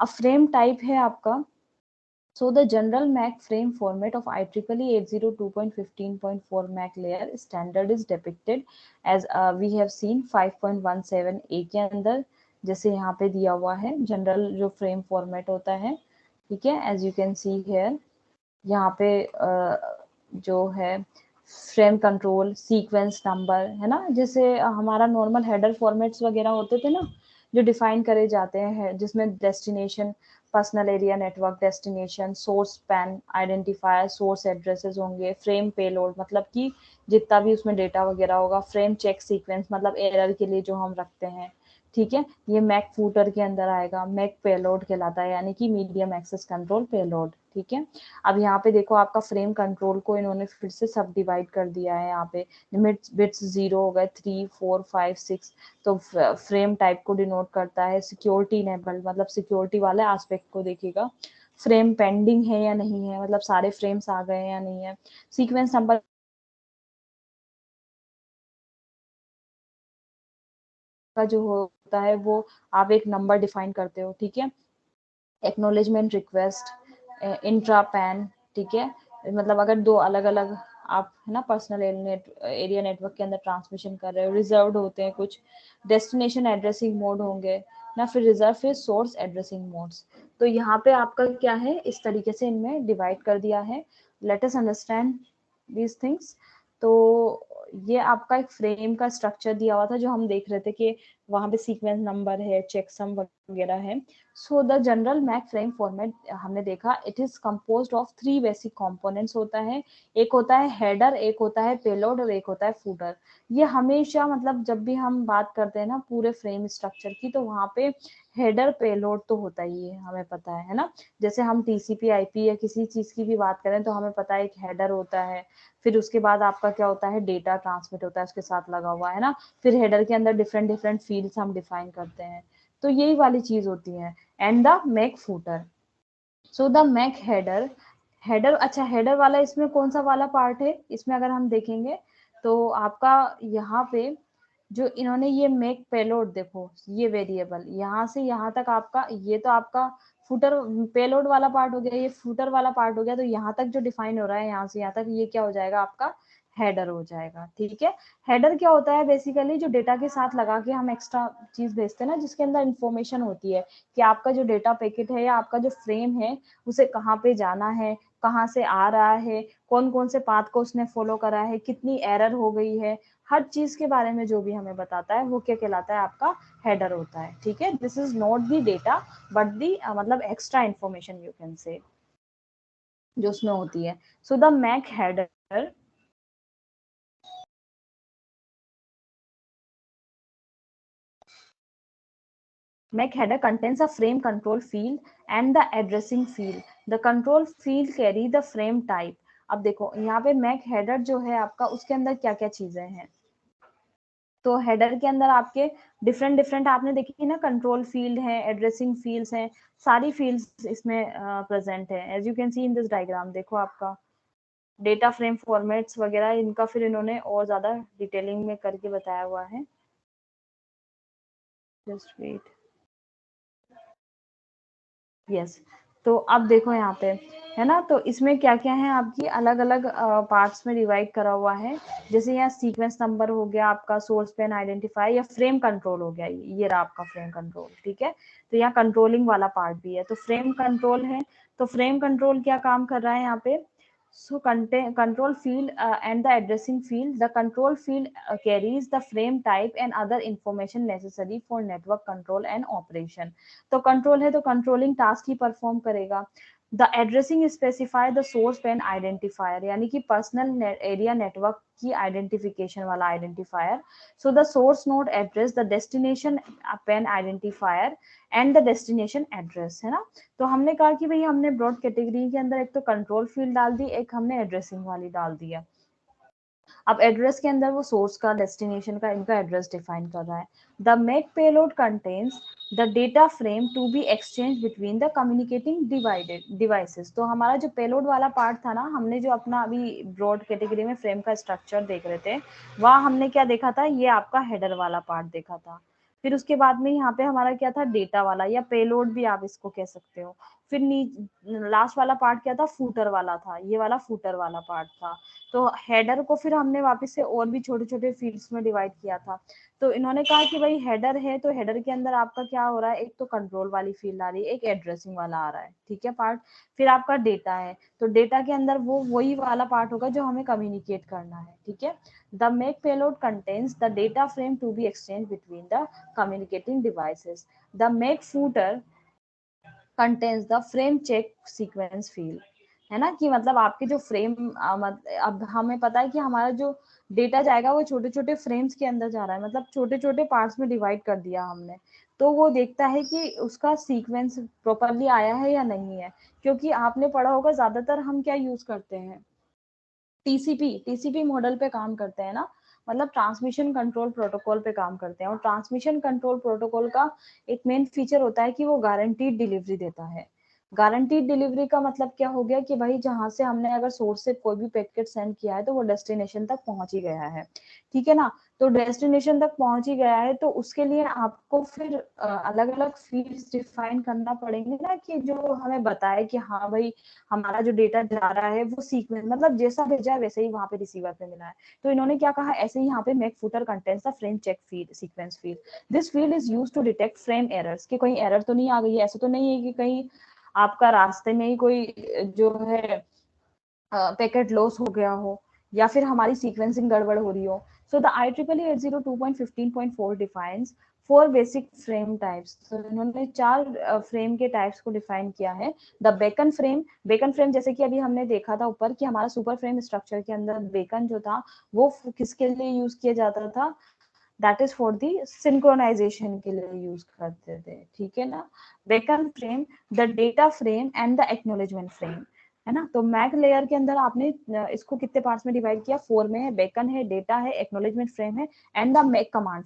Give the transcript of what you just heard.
अब frame type है आपका, so the general MAC frame format of IEEE 802.15.4 MAC layer standard is depicted as we have seen 5.17A के अंदर, जैसे यहाँ पे दिया हुआ है जनरल जो फ्रेम फॉर्मेट होता है, ठीक है, as you can see here, यहाँ पे जो है फ्रेम कंट्रोल, सीक्वेंस नंबर, है ना, जैसे हमारा नॉर्मल हेडर फॉर्मेट्स वगैरह होते थे ना जो डिफाइन करे जाते हैं, जिसमें destination, personal area network destination, source pan identifier, source addresses होंगे, फ्रेम पेलोड मतलब कि जितना भी उसमें डेटा वगैरह होगा, फ्रेम चेक सीक्वेंस मतलब एरर के लिए जो हम रखते हैं, ठीक है, ये मैक फूटर के अंदर आएगा, मैक पेलोड कहलाता है, यानी कि मीडियम एक्सेस कंट्रोल पेलोड, ठीक है। अब यहाँ पे देखो आपका फ्रेम कंट्रोल को इन्होंने फिर से सब डिवाइड कर दिया है, यहाँ पे बिट्स 0 हो गए, 3 4 5 6, तो फ्रेम टाइप को डिनोट करता है, सिक्योरिटी इनेबल्ड मतलब सिक्योरिटी वाले एस्पेक्ट को देखेगा, फ्रेम पेंडिंग है या नहीं है मतलब सारे फ्रेम्स आ गए या नहीं है, सीक्वेंस नंबर का जो होता है वो आप एक नंबर डिफाइन करते हो, ठीक है, एक्नॉलेजमेंट रिक्वेस्ट, इंट्रा पैन, ठीक है, मतलब अगर दो अलग अलग आप है ना पर्सनल एरिया नेटवर्क के अंदर ट्रांसमिशन कर रहे हो, रिजर्व्ड होते हैं कुछ, डेस्टिनेशन एड्रेसिंग मोड होंगे ना, फिर रिजर्व फिर सोर्स एड्रेसिंग मोड्स। तो यहाँ पे आपका क्या है, इस तरीके से इनमें डिवाइड कर दिया है। Let us understand these things. तो ये आपका एक फ्रेम का स्ट्रक्चर दिया हुआ था जो हम देख रहे थे कि वहां पे सीक्वेंस नंबर है, चेकसम वगैरह है। So the general MAC frame format हमने देखा, it is composed of 3 basic components होता है, एक होता है हेडर, एक होता है पेलोड और एक होता है फूटर। ये हमेशा मतलब जब भी हम बात करते हैं ना पूरे फ्रेम स्ट्रक्चर की, तो वहां पे हेडर पेलोड तो होता ही है, हमें पता है ना, जैसे हम टीसीपी आईपी या किसी चीज की भी बात करें तो हमें पता है एक हेडर होता है, फिर उसके बाद आपका क्या होता है, डेटा ट्रांसमिट होता है उसके साथ लगा हुआ है ना, फिर हेडर के अंदर डिफरेंट डिफरेंट फील्ड्स हम डिफाइन करते हैं, तो यही वाली चीज होती है। And the MAC footer, so the MAC header, header अच्छा हेडर वाला इसमें कौन सा वाला पार्ट है, इसमें अगर हम देखेंगे तो आपका यहाँ पे जो इन्होंने ये मेक पेलोड, देखो ये वेरिएबल यहाँ से यहाँ तक आपका, ये तो आपका फुटर पेलोड वाला पार्ट हो गया, ये फुटर वाला पार्ट हो गया, तो यहाँ तक जो डिफाइन हो रहा है यहाँ से यहाँ तक, ये क्या हो जाएगा आपका हेडर हो जाएगा, ठीक है। हेडर क्या होता है, बेसिकली जो डेटा के साथ लगा के हम एक्स्ट्रा चीज भेजते हैं ना, जिसके अंदर इंफॉर्मेशन होती है कि आपका जो डेटा पैकेट है या आपका जो फ्रेम है उसे कहाँ पे जाना है, कहाँ से आ रहा है, कौन कौन से पाथ को उसने फॉलो करा है, कितनी एरर हो गई है, हर चीज के बारे में जो भी हमें बताता है वो क्या कहलाता है, आपका हेडर होता है, ठीक है। This is not the data but the मतलब extra information you can say जो उसमें होती है। So the MAC header, MAC header contains a frame control field and the addressing field. The control field carry the frame type. अब देखो यहाँ पे MAC header जो है आपका, उसके अंदर क्या क्या चीजें हैं, तो हेडर के अंदर आपके डिफरेंट डिफरेंट आपने देखी ना, कंट्रोल फील्ड है, एड्रेसिंग फील्ड्स हैं, सारी फील्ड्स इसमें प्रेजेंट है, as you can see in this diagram. देखो आपका डेटा फ्रेम फॉर्मेट्स वगैरह, इनका फिर इन्होंने और ज्यादा डिटेलिंग में करके बताया हुआ है, जस्ट वेट, यस। तो अब देखो यहाँ पे है ना, तो इसमें क्या क्या है आपकी अलग अलग पार्ट्स में डिवाइड करा हुआ है, जैसे यहाँ सीक्वेंस नंबर हो गया आपका, सोर्स पेन आइडेंटिफाई या फ्रेम कंट्रोल हो गया, ये रहा आपका फ्रेम कंट्रोल, ठीक है। तो यहाँ कंट्रोलिंग वाला पार्ट भी है, तो फ्रेम कंट्रोल है, तो फ्रेम कंट्रोल क्या काम कर रहा है यहाँ पे, so control field and the addressing field, the control field carries the frame type and other information necessary for network control and operation। तो कंट्रोल है तो कंट्रोलिंग टास्क ही परफॉर्म करेगा। The addressing specify the source PAN identifier, यानी कि personal area network की identification वाला identifier. So the source node address, the destination PAN identifier and the destination address, है ना। तो हमने कहा कि भाई हमने ब्रॉड कैटेगरी के अंदर एक तो कंट्रोल फील्ड डाल दी, एक हमने एड्रेसिंग वाली डाल दी है। अब एड्रेस के अंदर वो सोर्स का, डेस्टिनेशन का, इनका एड्रेस डिफाइन कर रहा है। The MAC payload contains the data frame to be exchange between the communicating divided devices. तो हमारा जो पेलोड वाला पार्ट था ना, हमने जो अपना अभी ब्रॉड कैटेगरी में फ्रेम का स्ट्रक्चर देख रहे थे, वहाँ हमने क्या देखा था, ये आपका हेडर वाला पार्ट देखा था। फिर उसके बाद में यहाँ पे हमारा क्या था, डेटा वाला या पेलोड भी आप इसको कह सकते हो। फिर लास्ट वाला पार्ट क्या था, फूटर वाला था, ये वाला फूटर वाला पार्ट था। तो हेडर को फिर हमने वापस से और भी छोटे छोटे फील्ड्स में डिवाइड किया था। तो इन्होंने कहा कि भाई हेडर है तो हेडर के अंदर आपका क्या हो रहा है, एक तो कंट्रोल वाली फील्ड आ रही है, एक एड्रेसिंग वाला आ रहा है, ठीक है पार्ट। फिर आपका डेटा है, तो डेटा के अंदर वो वही वाला पार्ट होगा जो हमें कम्युनिकेट करना है, ठीक है। The make payload contains the data frame to be exchanged between the communicating devices. The make footer contains the frame check sequence field. है ना, कि मतलब आपके जो फ्रेम, अब हमें पता है कि हमारा जो डेटा जाएगा वो छोटे छोटे फ्रेम्स के अंदर जा रहा है, मतलब छोटे छोटे पार्ट्स में डिवाइड कर दिया हमने। तो वो देखता है कि उसका सीक्वेंस प्रॉपरली आया है या नहीं है। क्योंकि आपने पढ़ा होगा ज्यादातर हम क्या यूज करते हैं, टीसीपी मॉडल पे काम करते हैं ना, मतलब ट्रांसमिशन कंट्रोल प्रोटोकॉल पे काम करते हैं। और ट्रांसमिशन कंट्रोल प्रोटोकॉल का एक मेन फीचर होता है कि वो गारंटीड डिलीवरी देता है। गारंटीड डिलीवरी का मतलब क्या हो गया कि भाई जहां से हमने अगर सोर्स से कोई भी पैकेट सेंड किया है तो वो डेस्टिनेशन तक पहुंच ही गया है, ठीक है ना। तो डेस्टिनेशन तक पहुंच ही गया है तो उसके लिए आपको फिर अलग अलग फील्ड्स डिफाइन करना पड़ेंगे ना, कि जो हमें बताए कि हाँ भाई हमारा जो डेटा जा रहा है वो सीक्वेंस, मतलब जैसा भेजा है वैसे ही वहां पे रिसीवर पे मिला है। तो इन्होंने क्या कहा, ऐसे ही यहाँ पे MAC footer contents the frame check field sequence field. This field is used to detect frame errors, कि कहीं एरर तो नहीं आ गई है, ऐसा तो नहीं है कि कहीं आपका रास्ते में ही कोई जो है पैकेट लॉस हो गया हो, या फिर हमारी सीक्वेंसिंग गड़बड़ हो रही हो। So the IEEE 802.15.4 defines 4 basic frame types. तो इन्होंने 4 फ्रेम के टाइप्स को डिफाइन किया है। द बेकन फ्रेम जैसे कि अभी हमने देखा था ऊपर कि हमारा सुपर फ्रेम स्ट्रक्चर के अंदर बेकन जो था वो किसके लिए यूज किया जाता था, that is for the synchronization के लिए यूज करते थे, ठीक है ना। Beacon frame, the data frame and the acknowledgement frame, है ना। तो मैक लेयर के अंदर आपने इसको कितने पार्ट्स में डिवाइड किया, 4 में है। बेकन है, डेटा है, एक्नोलेजमेंट फ्रेम है एंड द मैक कमांड